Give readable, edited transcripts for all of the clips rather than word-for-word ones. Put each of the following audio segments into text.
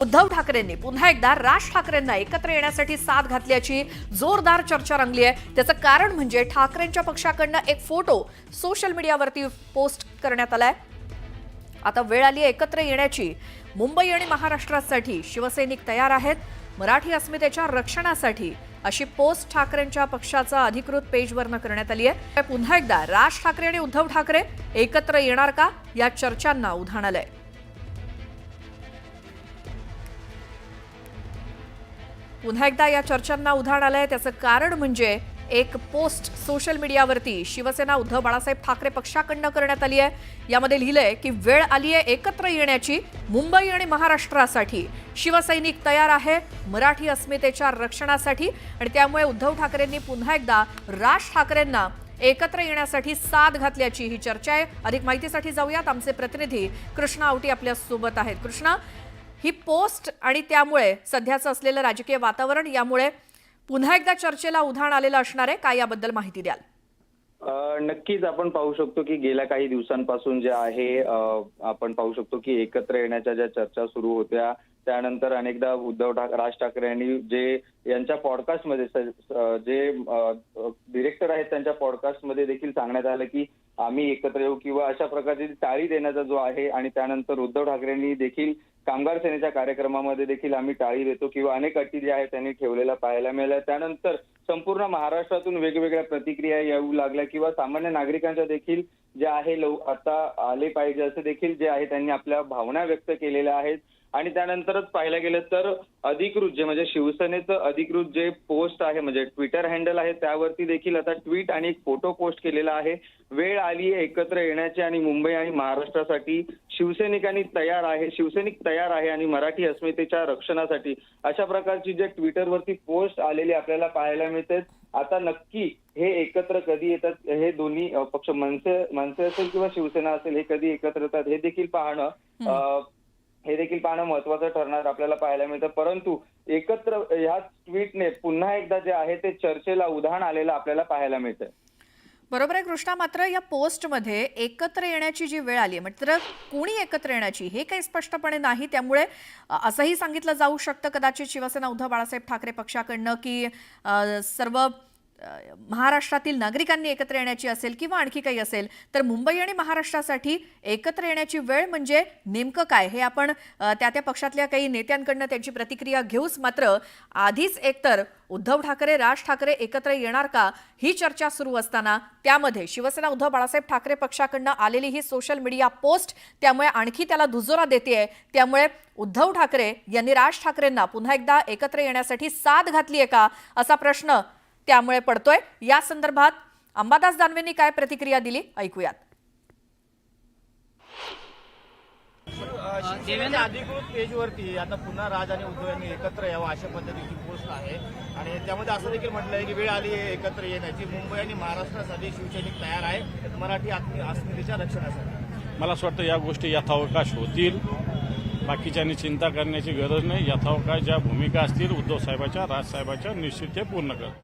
उद्धव ठाकरेंनी पुन्हा एकदा राज ठाकरेंना एकत्र येण्यासाठी साथ घातल्याची जोरदार चर्चा रंगली आहे। त्याचं कारण म्हणजे ठाकरेंच्या पक्षाकडनं एक फोटो सोशल मीडियावरती पोस्ट करण्यात आलाय। आता वेळ आली एकत्र येण्याची। मुंबई आणि महाराष्ट्रासाठी शिवसैनिक तयार आहेत, मराठी अस्मितेच्या रक्षणासाठी अशी पोस्ट ठाकरेंच्या पक्षाचा अधिकृत पेजवरनं करण्यात आली आहे। पुन्हा एकदा राज ठाकरे आणि उद्धव ठाकरे एकत्र येणार का या चर्चांना उधाण आलंय। पुन्हा एकदा या चर्चांना उधाण आलंय। त्याचं कारण म्हणजे एक पोस्ट सोशल मीडियावरती शिवसेना उद्धव बाळासाहेब ठाकरे पक्षाकडनं करण्यात आली आहे। यामध्ये लिहिलंय की वेळ आली आहे एकत्र येण्याची, मुंबई आणि महाराष्ट्रासाठी शिवसैनिक तयार आहे, मराठी अस्मितेच्या रक्षणासाठी, आणि त्यामुळे उद्धव ठाकरेंनी पुन्हा एकदा राज ठाकरेंना एकत्र येण्यासाठी साथ घातल्याची ही चर्चा आहे। अधिक माहितीसाठी जाऊयात, आमचे प्रतिनिधी कृष्णा आवटी आपल्या सोबत आहेत। कृष्णा, ही पोस्ट आणि त्यामुळे सध्याचं असलेलं राजकीय वातावरण यामुळे पुन्हा एकदा चर्चेला उधाण आलेलं असणार आहे, काय याबद्दल माहिती द्याल? नक्कीच आपण पाहू शकतो की गेल्या काही दिवसांपासून जे आहे आपण पाहू शकतो की एकत्र येण्याच्या ज्या चर्चा सुरू होत्या त्यानंतर अनेकदा राज ठाकरे यांनी जे यांच्या पॉडकास्टमध्ये जे डिरेक्टर आहेत त्यांच्या पॉडकास्टमध्ये देखील सांगण्यात आलं की आम्ही एकत्र येऊ किंवा अशा प्रकारची टाळी देण्याचा जो आहे, आणि त्यानंतर उद्धव ठाकरेंनी देखील कामगार सेनेच्या कार्यक्रमामध्ये देखील आम्ही टाळी देतो किंवा अनेक अटी ज्या आहेत त्यांनी ठेवलेल्या पाहायला मिळाल्या। त्यानंतर संपूर्ण महाराष्ट्रातून वेगवेगळ्या प्रतिक्रिया येऊ लागल्या किंवा सामान्य नागरिकांच्या देखील जे आहे आता आले पाहिजे असे देखील जे आहे त्यांनी आपल्या भावना व्यक्त केलेल्या आहेत। आणि त्यानंतरच पाहायला गेलं तर अधिकृत जे म्हणजे शिवसेनेचं अधिकृत जे पोस्ट आहे म्हणजे ट्विटर हँडल आहे त्यावरती देखील आता ट्विट आणि एक फोटो पोस्ट केलेला आहे। वेळ आली आहे एकत्र येण्याची आणि मुंबई आणि महाराष्ट्रासाठी शिवसैनिक तयार आहे आणि मराठी अस्मितेच्या रक्षणासाठी, अशा प्रकारची जे ट्विटरवरती पोस्ट आलेली आपल्याला पाहायला मिळते। आता नक्की हे एकत्र कधी येतात, हे दोन्ही पक्ष मनसे असेल किंवा शिवसेना असेल हे कधी एकत्र येतात हे देखील पाहणं महत्वाचं ठरणार आपल्याला पाहायला मिळतं। परंतु एकत्र ह्या ट्विटने पुन्हा एकदा जे आहे ते चर्चेला उधाण आलेलं आपल्याला पाहायला मिळतं। बरोबर आहे कृष्णा, मात्र या पोस्टमध्ये एकत्र येण्याची जी वेळ आली मात्र कोणी एकत्र येण्याची हे काही स्पष्टपणे नाही। त्यामुळे असंही सांगितलं जाऊ शकतं कदाचित शिवसेना उद्धव बाळासाहेब ठाकरे पक्षाकडनं की सर्व महाराष्ट्रातील नागरिकांनी एकत्र येण्याची असेल किंवा आणखी काही असेल, तर मुंबई आणि महाराष्ट्रासाठी एकत्र येण्याची वेळ म्हणजे नेमकं काय हे आपण त्या पक्षातल्या काही नेत्यांकडनं त्यांची प्रतिक्रिया घेऊच। मात्र आधीच एकतर उद्धव ठाकरे राज ठाकरे एकत्र येणार का ही चर्चा सुरू असताना त्यामध्ये शिवसेना उद्धव बाळासाहेब ठाकरे पक्षाकडनं आलेली ही सोशल मीडिया पोस्ट त्यामुळे आणखी त्याला दुजोरा देतेय। त्यामुळे उद्धव ठाकरे यांनी राज ठाकरेंना पुन्हा एकदा एकत्र येण्यासाठी साथ घातली आहे का असा प्रश्न त्यामुळे पडतोय। या संदर्भात अंबादास दानवेंनी काय प्रतिक्रिया दिली ऐकूयात। देवेंद्र अधिकृत पेजवरती आता पुन्हा राज आणि उद्धव यांनी एकत्र यावं अशा पद्धतीची पोस्ट आहे आणि त्यामध्ये असं देखील म्हटलं आहे की वेळ आली आहे एकत्र येण्याची, मुंबई आणि महाराष्ट्रासाठी शिवसैनिक तयार आहे, मराठी अस्मितेच्या रक्षणासाठी। मला असं वाटतं या गोष्टी यथावकाश होतील, बाकीच्यांनी चिंता करण्याची गरज नाही। यथावकाश ज्या भूमिका असतील उद्धव साहेबांच्या राजसाहेबांच्या निश्चित ते पूर्ण कर।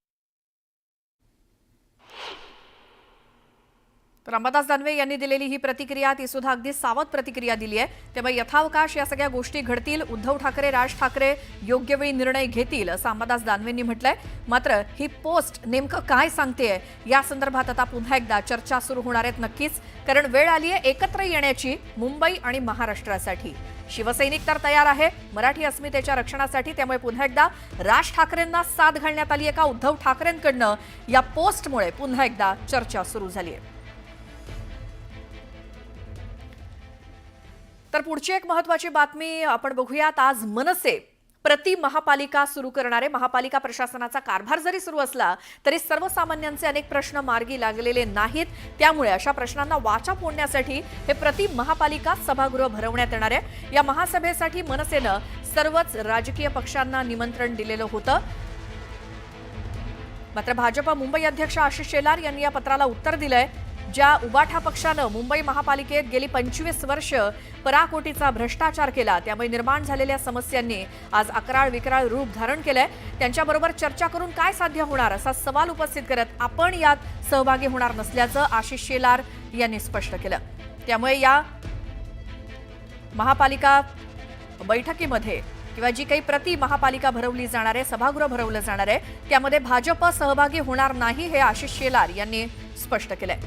तर अंबादास दानवे यांनी दिलेली ही प्रतिक्रिया ती सुद्धा अगदी सावध प्रतिक्रिया दिली आहे। त्यामुळे यथावकाश या सगळ्या गोष्टी घडतील, उद्धव ठाकरे राज ठाकरे योग्य वेळी निर्णय घेतील असं अंबादास दानवेंनी म्हटलंय। मात्र ही पोस्ट नेमकं काय सांगतेय या संदर्भात आता पुन्हा एकदा चर्चा सुरू होणार आहेत नक्कीच, कारण वेळ आली आहे एकत्र येण्याची मुंबई आणि महाराष्ट्रासाठी। शिवसैनिक तर तयार आहे मराठी अस्मितेच्या रक्षणासाठी, त्यामुळे पुन्हा एकदा राज ठाकरेंना साथ घालण्यात आली आहे का उद्धव ठाकरेंकडनं या पोस्टमुळे पुन्हा एकदा चर्चा सुरू झाली आहे। तर पुढची एक महत्त्वाची बातमी आपण बघूयात। आज मनसे प्रति महापालिका सुरू करणारे महापालिका प्रशासनाचा कारभार जरी सुरू असला तरी सर्वसामान्यांचे अनेक प्रश्न मार्गी लागलेले नाहीत। त्यामुळे अशा प्रश्नांना वाचा फोडण्यासाठी हे प्रति महापालिका सभागृह भरवण्यात येणार आहे। या महासभेसाठी मनसेनं सर्वच राजकीय पक्षांना निमंत्रण दिलेलं होतं। मात्र भाजप मुंबई अध्यक्ष आशिष शेलार यांनी या पत्राला उत्तर दिलंय। ज्या उबाठा पक्षानं मुंबई महापालिकेत गेली 25 वर्ष पराकोटीचा भ्रष्टाचार केला त्यामुळे निर्माण झालेल्या समस्यांनी आज अकराळ विक्राळ रूप धारण केलंय। त्यांच्याबरोबर चर्चा करून काय साध्य होणार असा सवाल उपस्थित करत आपण यात सहभागी होणार नसल्याचं आशिष शेलार यांनी स्पष्ट केलं। त्यामुळे या महापालिका बैठकीमध्ये किंवा जी काही प्रति महापालिका भरवली जाणार आहे, सभागृह भरवलं जाणार आहे, त्यामध्ये भाजप सहभागी होणार नाही, हे आशिष शेलार यांनी स्पष्ट केलंय.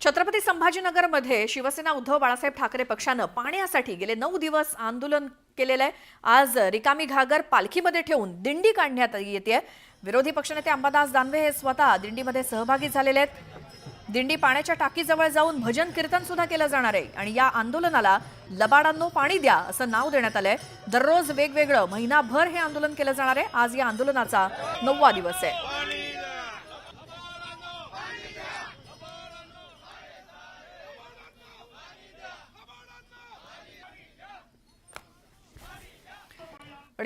छत्रपती संभाजीनगरमध्ये शिवसेना उद्धव बाळासाहेब ठाकरे पक्षानं पाण्यासाठी गेले 9 दिवस आंदोलन केलेलं आहे. आज रिकामी घागर पालखीमध्ये ठेवून दिंडी काढण्यात येते. विरोधी पक्षनेते अंबादास दानवे हे स्वतः दिंडीमध्ये सहभागी झालेले आहेत. दिंडी पाण्याच्या टाकीजवळ जाऊन भजन कीर्तन सुद्धा केलं जाणार आहे आणि या आंदोलनाला लबाडांनो पाणी द्या असं नाव देण्यात आलंय. दररोज वेगवेगळं महिनाभर हे आंदोलन केलं जाणार आहे. आज या आंदोलनाचा 9वा दिवस आहे.